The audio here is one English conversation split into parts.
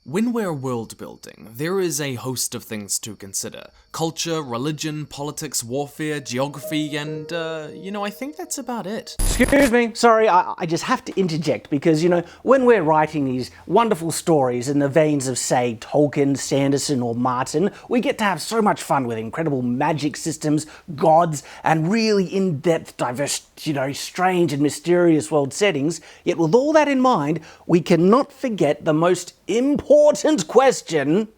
When we're world building, there is a host of things to consider. Culture, religion, politics, warfare, geography, and, I think that's about it. Excuse me, sorry, I just have to interject because, when we're writing these wonderful stories in the veins of, say, Tolkien, Sanderson, or Martin, we get to have so much fun with incredible magic systems, gods, and really in-depth, diverse, strange and mysterious world settings. Yet with all that in mind, we cannot forget the most important question: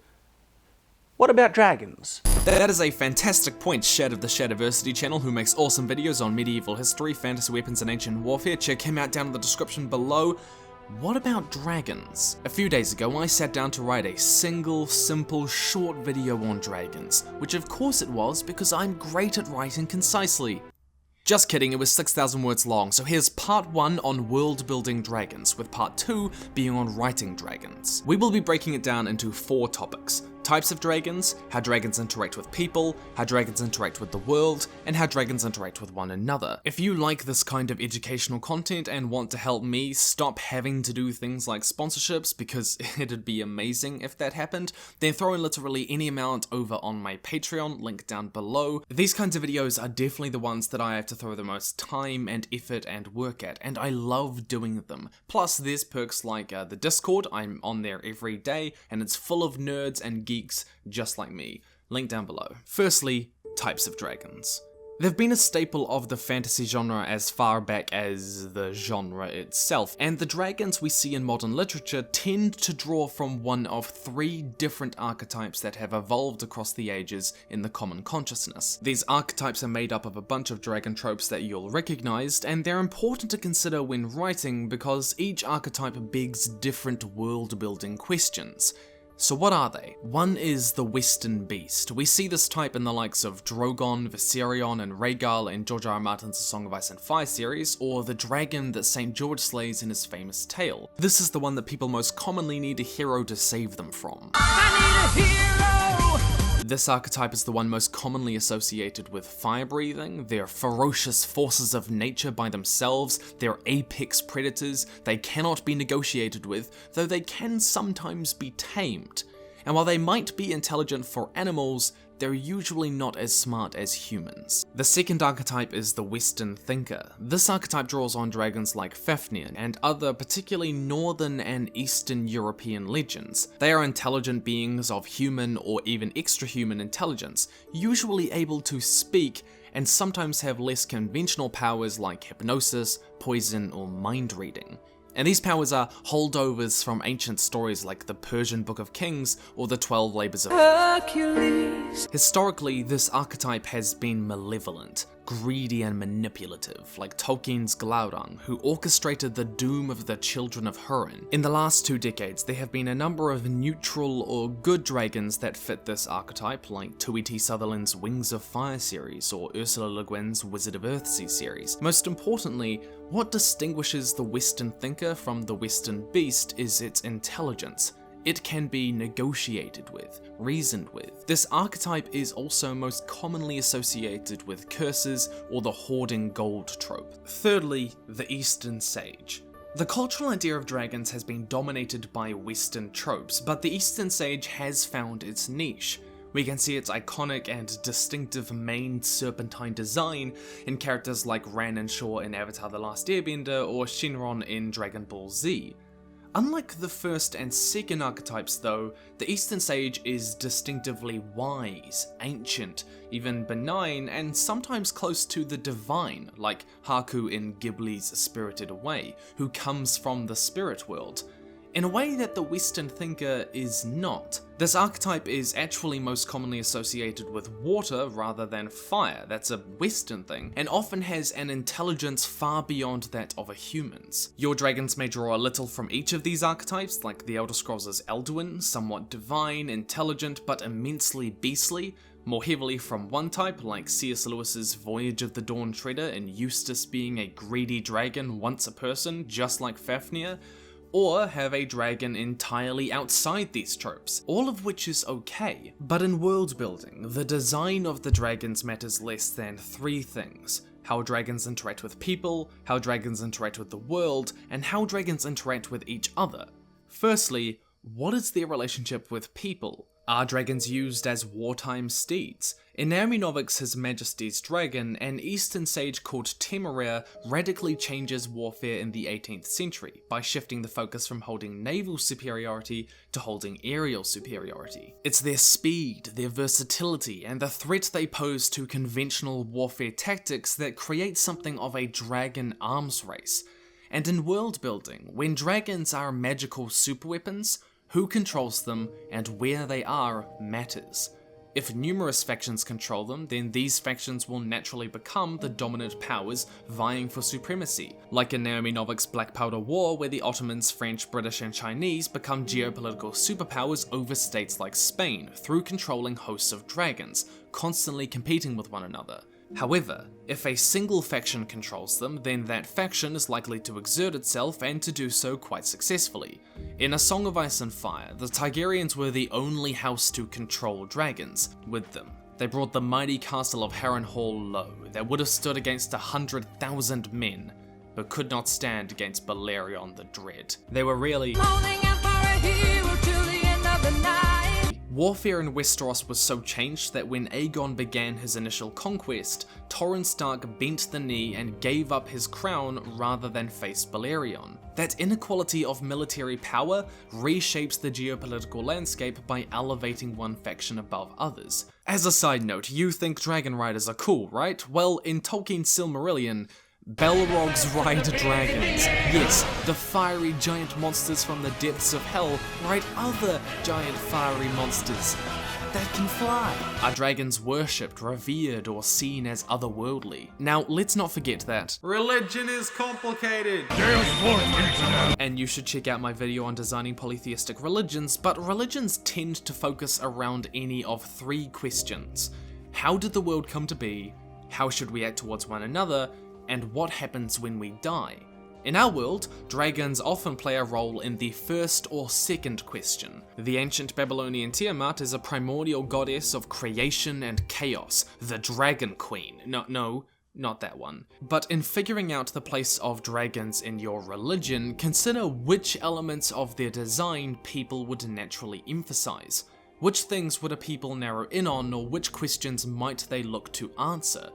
what about dragons? That is a fantastic point, Shad of the Shadiversity channel, who makes awesome videos on medieval history, fantasy weapons, and ancient warfare. Check him out down in the description below. What about dragons? A few days ago, I sat down to write a single, simple, short video on dragons, which of course it was because I'm great at writing concisely. Just kidding, it was 6,000 words long, so here's part 1 on world building dragons, with part 2 being on writing dragons. We will be breaking it down into 4 topics: types of dragons, how dragons interact with people, how dragons interact with the world, and how dragons interact with one another. If you like this kind of educational content and want to help me stop having to do things like sponsorships, because it'd be amazing if that happened, then throw in literally any amount over on my Patreon, link down below. These kinds of videos are definitely the ones that I have to throw the most time and effort and work at, and I love doing them. Plus, there's perks like the Discord. I'm on there every day, and it's full of nerds and geeks just like me. Link down below. Firstly, types of dragons. They've been a staple of the fantasy genre as far back as the genre itself, and the dragons we see in modern literature tend to draw from one of 3 different archetypes that have evolved across the ages in the common consciousness. These archetypes are made up of a bunch of dragon tropes that you'll recognize, and they're important to consider when writing because each archetype begs different world-building questions. So what are they? One is the Western Beast. We see this type in the likes of Drogon, Viserion, and Rhaegal in George R.R. Martin's A Song of Ice and Fire series, or the dragon that St. George slays in his famous tale. This is the one that people most commonly need a hero to save them from. I need a hero! This archetype is the one most commonly associated with fire-breathing. They're ferocious forces of nature by themselves, they're apex predators, they cannot be negotiated with, though they can sometimes be tamed. And while they might be intelligent for animals, they're usually not as smart as humans. The second archetype is the Western Thinker. This archetype draws on dragons like Fafnir and other particularly Northern and Eastern European legends. They are intelligent beings of human or even extra-human intelligence, usually able to speak, and sometimes have less conventional powers like hypnosis, poison, or mind reading. And these powers are holdovers from ancient stories like the Persian Book of Kings or the 12 Labors of Hercules. Historically, this archetype has been malevolent, greedy and manipulative, like Tolkien's Glaurung, who orchestrated the doom of the children of Húrin. In the last 2 decades, there have been a number of neutral or good dragons that fit this archetype, like Tui T. Sutherland's Wings of Fire series or Ursula Le Guin's Wizard of Earthsea series. Most importantly, what distinguishes the Western Thinker from the Western Beast is its intelligence. It can be negotiated with, reasoned with. This archetype is also most commonly associated with curses or the hoarding gold trope. Thirdly, the Eastern Sage. The cultural idea of dragons has been dominated by Western tropes, but the Eastern Sage has found its niche. We can see its iconic and distinctive maned serpentine design in characters like Ran and Shaw in Avatar: The Last Airbender or Shenron in Dragon Ball Z. Unlike the first and second archetypes though, the Eastern Sage is distinctively wise, ancient, even benign, and sometimes close to the divine, like Haku in Ghibli's Spirited Away, who comes from the spirit world, in a way that the Western Thinker is not. This archetype is actually most commonly associated with water rather than fire. That's a Western thing, and often has an intelligence far beyond that of a human's. Your dragons may draw a little from each of these archetypes, like the Elder Scrolls' Elduin, somewhat divine, intelligent, but immensely beastly, more heavily from one type, like C.S. Lewis's Voyage of the Dawn Treader and Eustace being a greedy dragon once a person, just like Fafnir, or have a dragon entirely outside these tropes, all of which is okay. But in world building, the design of the dragons matters less than 3 things: how dragons interact with people, how dragons interact with the world, and how dragons interact with each other. Firstly, What is their relationship with people? Are dragons used as wartime steeds? In Naomi Novik's His Majesty's Dragon, an eastern sage called Temeraire radically changes warfare in the 18th century by shifting the focus from holding naval superiority to holding aerial superiority. It's their speed, their versatility, and the threat they pose to conventional warfare tactics that create something of a dragon arms race. And in world building, when dragons are magical superweapons, who controls them and where they are matters. If numerous factions control them, then these factions will naturally become the dominant powers vying for supremacy, like in Naomi Novik's Black Powder War, where the Ottomans, French, British and Chinese become geopolitical superpowers over states like Spain through controlling hosts of dragons, constantly competing with one another. However, if a single faction controls them, then that faction is likely to exert itself and to do so quite successfully. In A Song of Ice and Fire, the Targaryens were the only house to control dragons with them. They brought the mighty castle of Harrenhal low that would have stood against 100,000 men, but could not stand against Balerion the Dread. They were really holding out for a hero till the end of the night. Warfare in Westeros was so changed that when Aegon began his initial conquest, Torrhen Stark bent the knee and gave up his crown rather than face Balerion. That inequality of military power reshapes the geopolitical landscape by elevating one faction above others. As a side note, you think dragon riders are cool, right? Well, in Tolkien's Silmarillion, Balrogs ride dragons. Yes, the fiery giant monsters from the depths of hell ride other giant fiery monsters that can fly. Are dragons worshipped, revered, or seen as otherworldly? Now, let's not forget that religion is complicated. And you should check out my video on designing polytheistic religions, but religions tend to focus around any of three questions. How did the world come to be? How should we act towards one another? And what happens when we die? In our world, dragons often play a role in the first or second question. The ancient Babylonian Tiamat is a primordial goddess of creation and chaos, the Dragon Queen. No, not that one. But in figuring out the place of dragons in your religion, consider which elements of their design people would naturally emphasize. Which things would a people narrow in on, or which questions might they look to answer?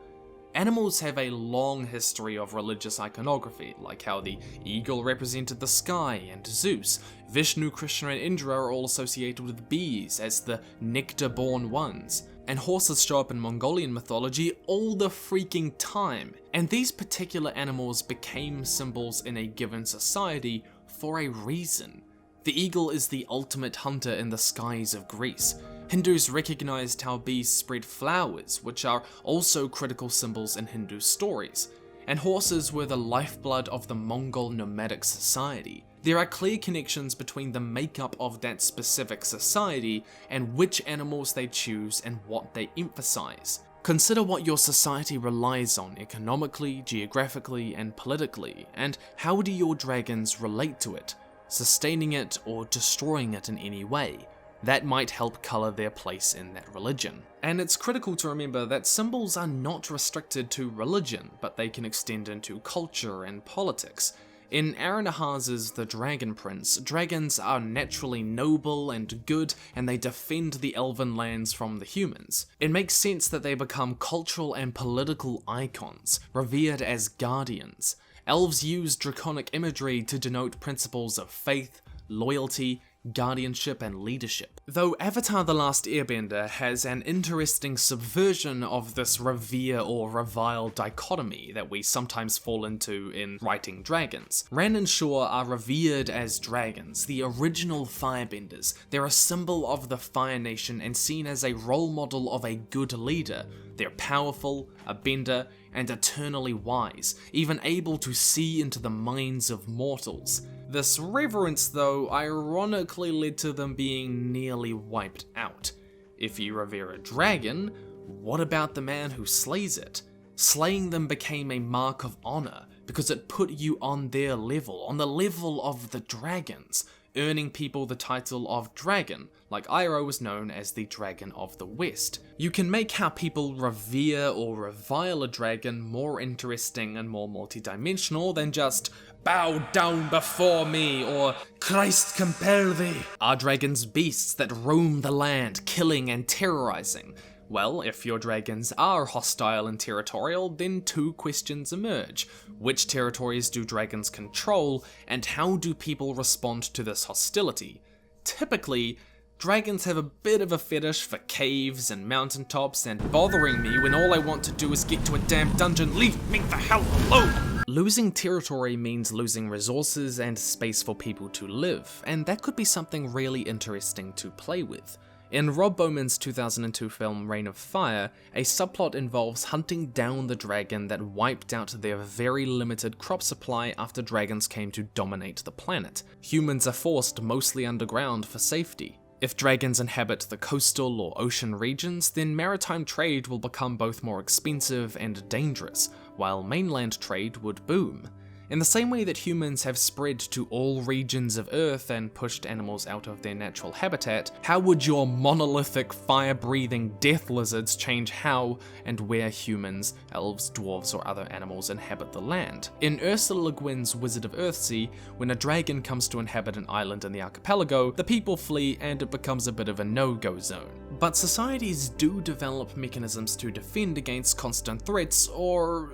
Animals have a long history of religious iconography, like how the eagle represented the sky and Zeus. Vishnu, Krishna and Indra are all associated with bees as the nectar-born ones. And horses show up in Mongolian mythology all the freaking time. And these particular animals became symbols in a given society for a reason. The eagle is the ultimate hunter in the skies of Greece. Hindus recognized how bees spread flowers, which are also critical symbols in Hindu stories. And horses were the lifeblood of the Mongol nomadic society. There are clear connections between the makeup of that specific society and which animals they choose and what they emphasize. Consider what your society relies on economically, geographically, and politically, and how do your dragons relate to it, sustaining it or destroying it in any way. That might help colour their place in that religion. And it's critical to remember that symbols are not restricted to religion, but they can extend into culture and politics. In Aaron Ahaz's The Dragon Prince, dragons are naturally noble and good, and they defend the elven lands from the humans. It makes sense that they become cultural and political icons, revered as guardians. Elves use draconic imagery to denote principles of faith, loyalty, guardianship and leadership. Though Avatar: The Last Airbender has an interesting subversion of this revere or revile dichotomy that we sometimes fall into in writing dragons. Ran and Shaw are revered as dragons, the original firebenders. They're a symbol of the Fire Nation and seen as a role model of a good leader. They're powerful, a bender, and eternally wise, even able to see into the minds of mortals. This reverence, though, ironically led to them being nearly wiped out. If you revere a dragon, what about the man who slays it? Slaying them became a mark of honor, because it put you on their level, on the level of the dragons, earning people the title of dragon, like Iroh was known as the Dragon of the West. You can make how people revere or revile a dragon more interesting and more multidimensional than just, "Bow down before me," or "Christ compel thee"? Are dragons beasts that roam the land, killing and terrorizing? Well, if your dragons are hostile and territorial, then two questions emerge. Which territories do dragons control, and how do people respond to this hostility? Typically, dragons have a bit of a fetish for caves and mountaintops and bothering me when all I want to do is get to a damn dungeon. Leave me the hell alone! Losing territory means losing resources and space for people to live, and that could be something really interesting to play with. In Rob Bowman's 2002 film Reign of Fire, a subplot involves hunting down the dragon that wiped out their very limited crop supply after dragons came to dominate the planet. Humans are forced mostly underground for safety. If dragons inhabit the coastal or ocean regions, then maritime trade will become both more expensive and dangerous, while mainland trade would boom. In the same way that humans have spread to all regions of Earth and pushed animals out of their natural habitat, how would your monolithic, fire-breathing death lizards change how and where humans, elves, dwarves, or other animals inhabit the land? In Ursula Le Guin's Wizard of Earthsea, when a dragon comes to inhabit an island in the archipelago, the people flee and it becomes a bit of a no-go zone. But societies do develop mechanisms to defend against constant threats, or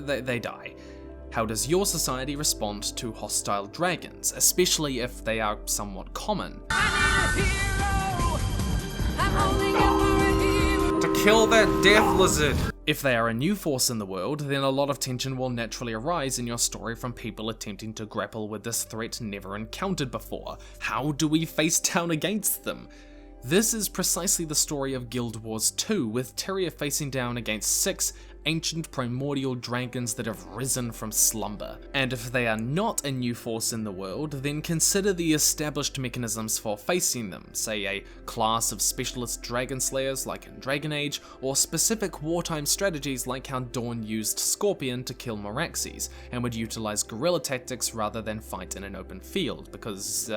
they die. How does your society respond to hostile dragons, especially if they are somewhat common? To kill that death lizard! If they are a new force in the world, then a lot of tension will naturally arise in your story from people attempting to grapple with this threat never encountered before. How do we face down against them? This is precisely the story of Guild Wars 2, with Terrier facing down against 6 ancient primordial dragons that have risen from slumber. And if they are not a new force in the world, then consider the established mechanisms for facing them, say a class of specialist dragon slayers like in Dragon Age, or specific wartime strategies like how Dawn used Scorpion to kill Moraxes, and would utilize guerrilla tactics rather than fight in an open field, because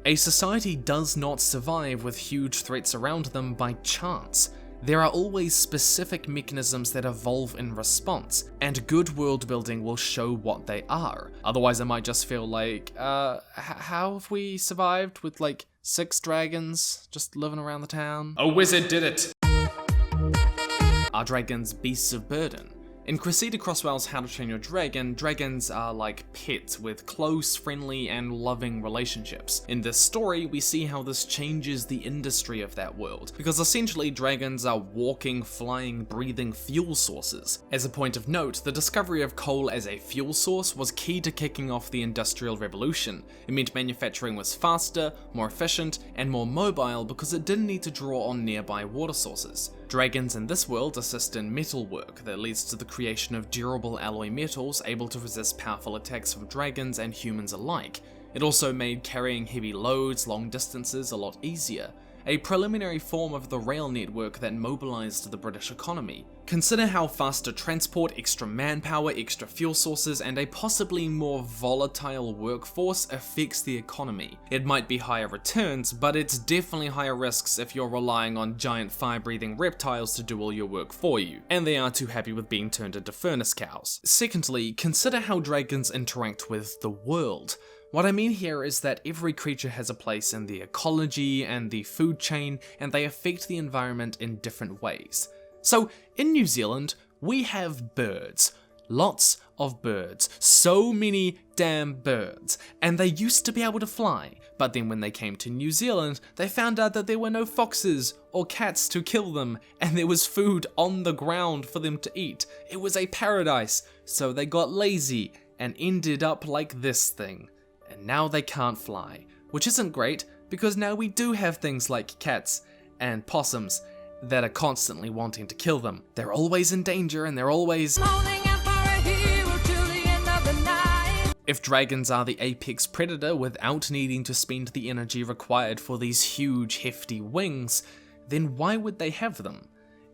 a society does not survive with huge threats around them by chance. There are always specific mechanisms that evolve in response, and good world building will show what they are. Otherwise I might just feel like, how have we survived with like 6 dragons just living around the town? A wizard did it! Are dragons beasts of burden? In Cressida Crosswell's How to Train Your Dragon, dragons are like pets with close, friendly, and loving relationships. In this story, we see how this changes the industry of that world, because essentially dragons are walking, flying, breathing fuel sources. As a point of note, the discovery of coal as a fuel source was key to kicking off the Industrial Revolution. It meant manufacturing was faster, more efficient, and more mobile because it didn't need to draw on nearby water sources. Dragons in this world assist in metal work that leads to the creation of durable alloy metals able to resist powerful attacks from dragons and humans alike. It also made carrying heavy loads long distances a lot easier, a preliminary form of the rail network that mobilized the British economy. Consider how faster transport, extra manpower, extra fuel sources, and a possibly more volatile workforce affects the economy. It might be higher returns, but it's definitely higher risks if you're relying on giant fire-breathing reptiles to do all your work for you, and they aren't too happy with being turned into furnace cows. Secondly, consider how dragons interact with the world. What I mean here is that every creature has a place in the ecology and the food chain, and they affect the environment in different ways. So, in New Zealand, we have birds. Lots of birds. So many damn birds. And they used to be able to fly, but then when they came to New Zealand, they found out that there were no foxes or cats to kill them, and there was food on the ground for them to eat. It was a paradise, so they got lazy and ended up like this thing. And now they can't fly, which isn't great because now we do have things like cats and possums that are constantly wanting to kill them. They're always in danger and they're always If dragons are the apex predator without needing to spend the energy required for these huge hefty wings, then why would they have them?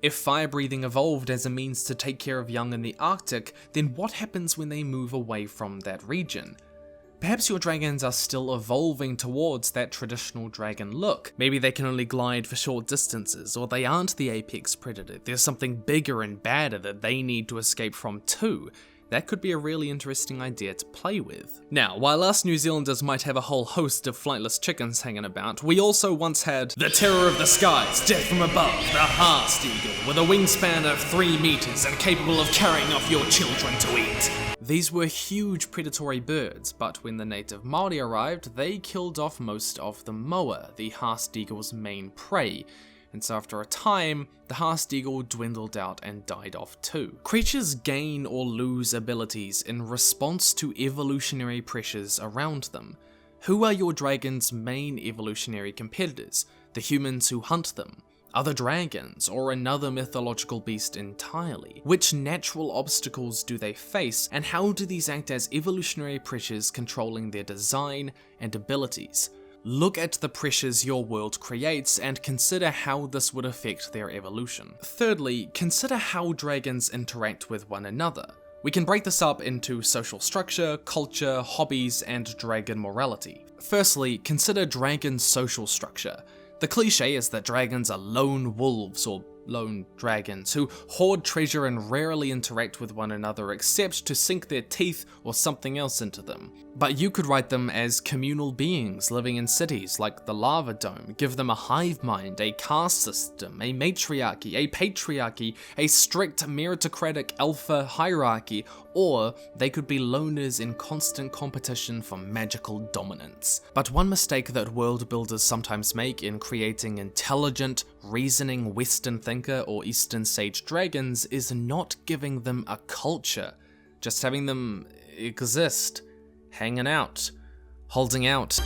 If fire-breathing evolved as a means to take care of young in the Arctic, then what happens when they move away from that region? Perhaps your dragons are still evolving towards that traditional dragon look. Maybe they can only glide for short distances, or they aren't the apex predator. There's something bigger and badder that they need to escape from too. That could be a really interesting idea to play with. Now, while us New Zealanders might have a whole host of flightless chickens hanging about, we also once had the terror of the skies, death from above, the Harst Eagle, with a wingspan of 3 meters and capable of carrying off your children to eat. These were huge predatory birds, but when the native Māori arrived, they killed off most of the moa, the Harst Eagle's main prey. And so after a time, the Harst Eagle dwindled out and died off too. Creatures gain or lose abilities in response to evolutionary pressures around them. Who are your dragon's main evolutionary competitors? The humans who hunt them? Other dragons, or another mythological beast entirely? Which natural obstacles do they face, and how do these act as evolutionary pressures controlling their design and abilities? Look at the pressures your world creates and consider how this would affect their evolution. Thirdly, consider how dragons interact with one another. We can break this up into social structure, culture, hobbies, and dragon morality. Firstly, consider dragon's social structure. The cliche is that dragons are lone wolves or lone dragons who hoard treasure and rarely interact with one another except to sink their teeth or something else into them. But you could write them as communal beings living in cities like the Lava Dome, give them a hive mind, a caste system, a matriarchy, a patriarchy, a strict meritocratic alpha hierarchy, or they could be loners in constant competition for magical dominance. But one mistake that world builders sometimes make in creating intelligent, reasoning Western thinker or Eastern sage dragons is not giving them a culture, just having them exist, hanging out, holding out.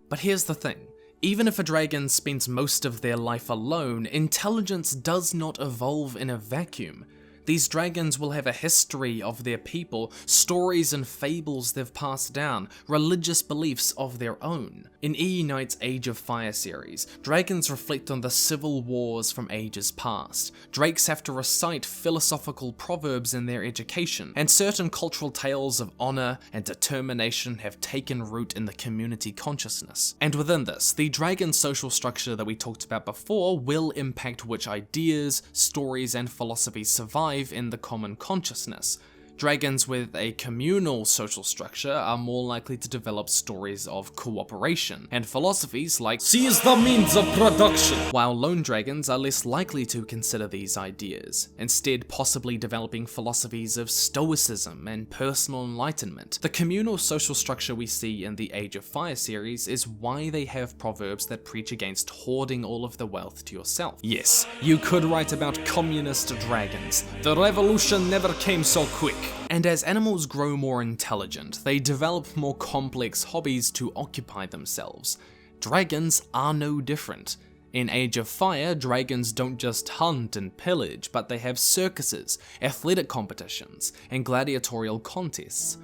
But here's the thing. Even if a dragon spends most of their life alone, intelligence does not evolve in a vacuum. These dragons will have a history of their people, stories and fables they've passed down, religious beliefs of their own. In E. Knight's Age of Fire series, dragons reflect on the civil wars from ages past. Drakes have to recite philosophical proverbs in their education, and certain cultural tales of honor and determination have taken root in the community consciousness. And within this, the dragon social structure that we talked about before will impact which ideas, stories, and philosophies survive in the common consciousness. Dragons with a communal social structure are more likely to develop stories of cooperation, and philosophies like "seize the means of production," while lone dragons are less likely to consider these ideas, instead possibly developing philosophies of stoicism and personal enlightenment. The communal social structure we see in the Age of Fire series is why they have proverbs that preach against hoarding all of the wealth to yourself. Yes, you could write about communist dragons. The revolution never came so quick. And as animals grow more intelligent, they develop more complex hobbies to occupy themselves. Dragons are no different. In Age of Fire, dragons don't just hunt and pillage, but they have circuses, athletic competitions, and gladiatorial contests.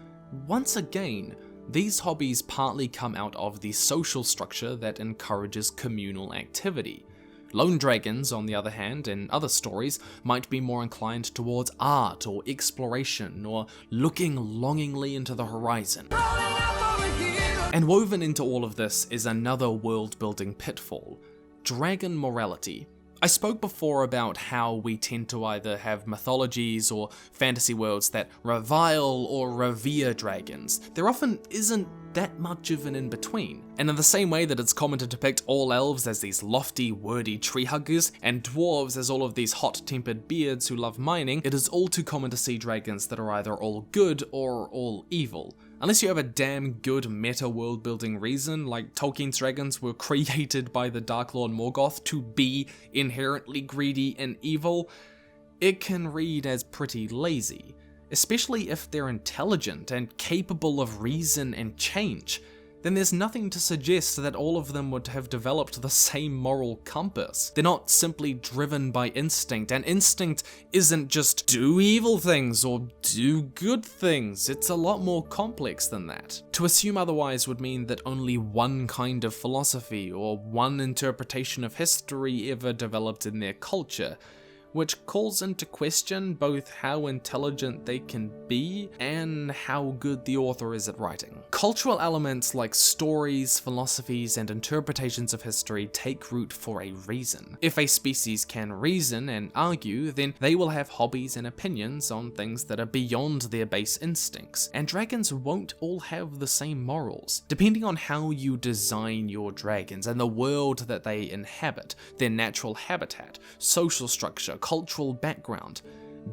Once again, these hobbies partly come out of the social structure that encourages communal activity. Lone dragons, on the other hand, in other stories, might be more inclined towards art or exploration or looking longingly into the horizon. And woven into all of this is another world-building pitfall: dragon morality. I spoke before about how we tend to either have mythologies or fantasy worlds that revile or revere dragons. There often isn't that much of an in-between. And in the same way that it's common to depict all elves as these lofty, wordy tree huggers, and dwarves as all of these hot-tempered beards who love mining, it is all too common to see dragons that are either all good or all evil. Unless you have a damn good meta world building reason, like Tolkien's dragons were created by the Dark Lord Morgoth to be inherently greedy and evil, it can read as pretty lazy. Especially if they're intelligent and capable of reason and change, then there's nothing to suggest that all of them would have developed the same moral compass. They're not simply driven by instinct, and instinct isn't just do evil things or do good things. It's a lot more complex than that. To assume otherwise would mean that only one kind of philosophy or one interpretation of history ever developed in their culture, which calls into question both how intelligent they can be and how good the author is at writing. Cultural elements like stories, philosophies, and interpretations of history take root for a reason. If a species can reason and argue, then they will have hobbies and opinions on things that are beyond their base instincts, and dragons won't all have the same morals. Depending on how you design your dragons and the world that they inhabit, their natural habitat, social structure, cultural background,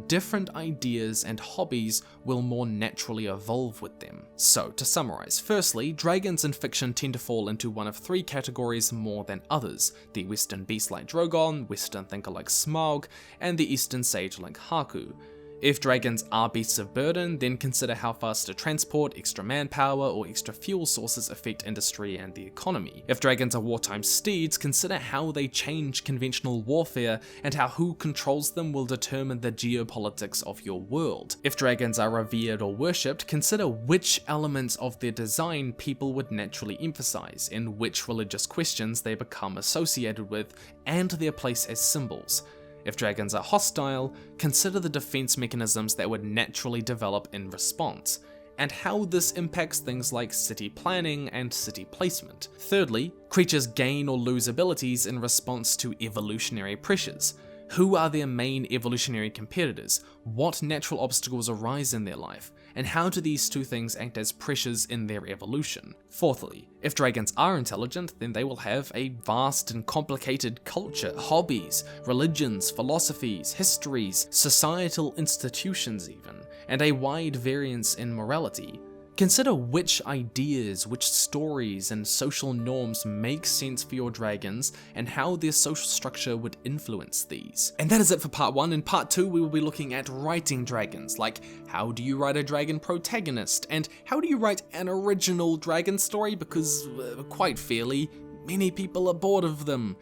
different ideas and hobbies will more naturally evolve with them. So, to summarize, firstly, dragons in fiction tend to fall into one of three categories more than others: the Western beast like Drogon, Western thinker like Smaug, and the Eastern sage like Haku. If dragons are beasts of burden, then consider how faster transport, extra manpower, or extra fuel sources affect industry and the economy. If dragons are wartime steeds, consider how they change conventional warfare, and how who controls them will determine the geopolitics of your world. If dragons are revered or worshipped, consider which elements of their design people would naturally emphasize, and which religious questions they become associated with, and their place as symbols. If dragons are hostile, consider the defense mechanisms that would naturally develop in response, and how this impacts things like city planning and city placement. Thirdly, creatures gain or lose abilities in response to evolutionary pressures. Who are their main evolutionary competitors? What natural obstacles arise in their life? And how do these two things act as pressures in their evolution? Fourthly, if dragons are intelligent, then they will have a vast and complicated culture, hobbies, religions, philosophies, histories, societal institutions even, and a wide variance in morality. Consider which ideas, which stories, and social norms make sense for your dragons, and how their social structure would influence these. And that is it for part 1. In part 2, we will be looking at writing dragons, like how do you write a dragon protagonist, and how do you write an original dragon story, because, quite fairly, many people are bored of them.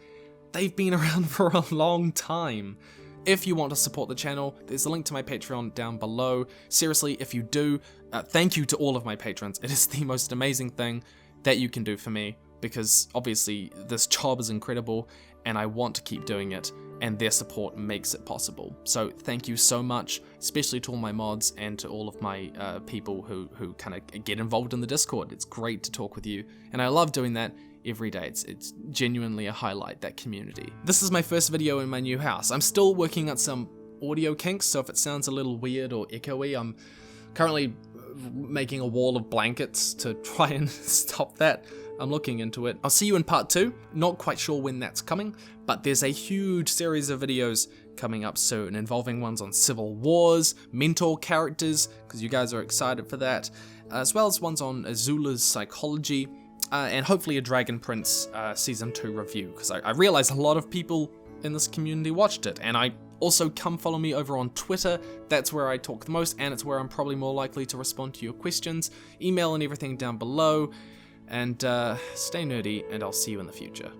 They've been around for a long time. If you want to support the channel, there's a link to my Patreon down below. Seriously, if you do, thank you to all of my patrons. It is the most amazing thing that you can do for me, because obviously this job is incredible and I want to keep doing it, and their support makes it possible. So thank you so much, especially to all my mods and to all of my people who kind of get involved in the Discord. It's great to talk with you, and I love doing that every day. It's genuinely a highlight, that community. This is my first video in my new house. I'm still working out some audio kinks, so if it sounds a little weird or echoey, I'm currently making a wall of blankets to try and stop that. I'm looking into it. I'll see you in part 2. Not quite sure when that's coming, but there's a huge series of videos coming up soon, involving ones on civil wars, mentor characters, because you guys are excited for that, as well as ones on Azula's psychology, and hopefully a Dragon Prince Season 2 review, because I realize a lot of people in this community watched it, and also come follow me over on Twitter. That's where I talk the most, and it's where I'm probably more likely to respond to your questions. Email and everything down below, and stay nerdy, and I'll see you in the future.